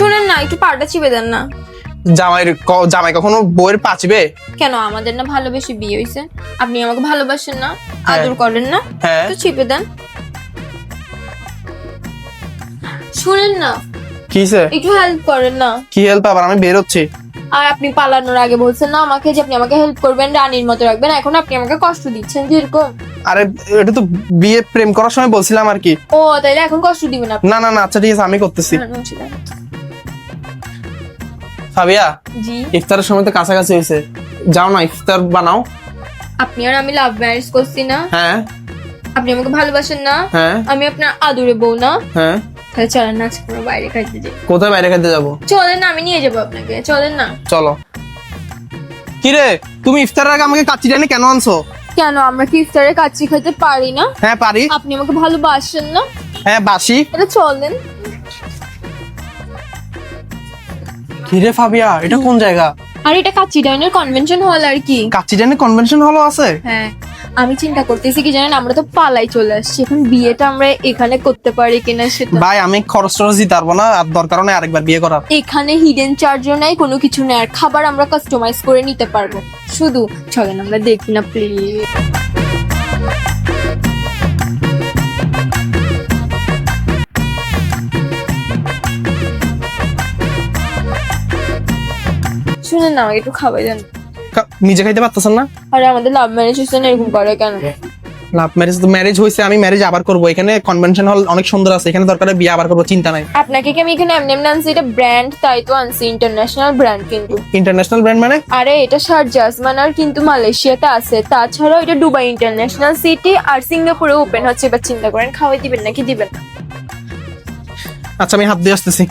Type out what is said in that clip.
শুনেন না, একটু পাটা চিপে দেন না। জামাই কখনো বউয়ের পাচবে? কেন, আমাদের না ভালোবেসে বিয়ে হয়েছে, আপনি আমাকে ভালোবাসেন না, হ্যাঁ। আদর করেন না, হ্যাঁ। তো চিপে দেন। শুনেন না, কিসে? একটু হেল্প করেন না। কি হেল্প? আবার আমি বের হচ্ছি। আর আপনি পালানোর আগে বলছেন না আমাকে যে আপনি আমাকে হেল্প করবেন, রানীর মতো রাখবেন, এখন আপনি আমাকে কষ্ট দিচ্ছেন যেরকম। আরে এটা তো বিয়ে প্রেম করার সময় বলছিলাম আর কি। ও তাইলে এখন কষ্ট দিবেন আপনি? না না না, আচ্ছা ঠিক আছে, আমি করতেছি। ফাবিয়া, জি। ইফতারের সময় তো কাছাকাছি হয়েছে, যাও না ইফতার বানাও। আপনি আর আমি লাভ ম্যারেজ করছি না? হ্যাঁ আপনি আমাকে ভালোবাসেন না? হ্যাঁ আমি আপনার আদুরে বউ না? হ্যাঁ। তাহলে চলেন না আজকে আমরা বাইরে খাইতে যাই। কোথায় বাইরে খেতে যাবো? চলেন না, আমি নিয়ে যাবো আপনাকে, চলেন না। চলো। কিরে, তুমি ইফতারের আগে আমাকে কাচ্চি জানি কেন আনছো? কেন, আমরা কি ইফতারে কাচ্চি খেতে পারি না? হ্যাঁ পারি। আপনি আমাকে ভালোবাসেন না? হ্যাঁ বাসি। এটা চলেন। কিরে ফাবিয়া, এটা কোন জায়গা? আর এটা কাচ্চি ডাইনের কনভেনশন হল আর কি। কাচ্চি জানি কনভেনশন হলও আছে? হ্যাঁ, আমি চিন্তা করতেছি কি জানেন, আমরা তো পালাই চলে আসছি, এখন বিয়েটা আমরা এখানে করতে পারি কিনা সেটা। ভাই আমি খরচ টরচ দিতে পারবো না, আর দরকার নেই আরেকবার বিয়ে করার। এখানে হিডেন চার্জও নাই, কোনো কিছু নেই, আর খাবার আমরা কাস্টমাইজ করে নিতে পারবো। শুধু চলেন আমরা দেখি না প্লিজ। শুনেন না, আমাকে একটু খাবার দেন। নিজে খাইতে পারতেছেন না? আরে আমাদের লাভ ম্যারেজ হচ্ছে না, এরকম করে কেন? লাভ ম্যারেজ তো ম্যারেজ হয়েছে, আমি ম্যারেজ আবার করবো। এখানে কনভেনশন হল অনেক সুন্দর আছে, এখানে দরকার বিয়ে আবার করবো, চিন্তা নাই। আপনাকে কি আমি এখানে এমনি এমনি আনছি? এটা ব্র্যান্ড, তাই তো আনছি, ইন্টারন্যাশনাল ব্র্যান্ড কিন্তু। ইন্টারন্যাশনাল ব্র্যান্ড মানে? আরে এটা শারজাহ আর কিন্তু মালয়েশিয়াতে আছে, তাছাড়াও এটা দুবাই ইন্টারন্যাশনাল সিটি আর সিঙ্গাপুরে ওপেন হচ্ছে। এবার চিন্তা করেন, খাওয়াই দিবেন নাকি দিবেন না? আচ্ছা আমি হাত দিয়ে আসতেছি।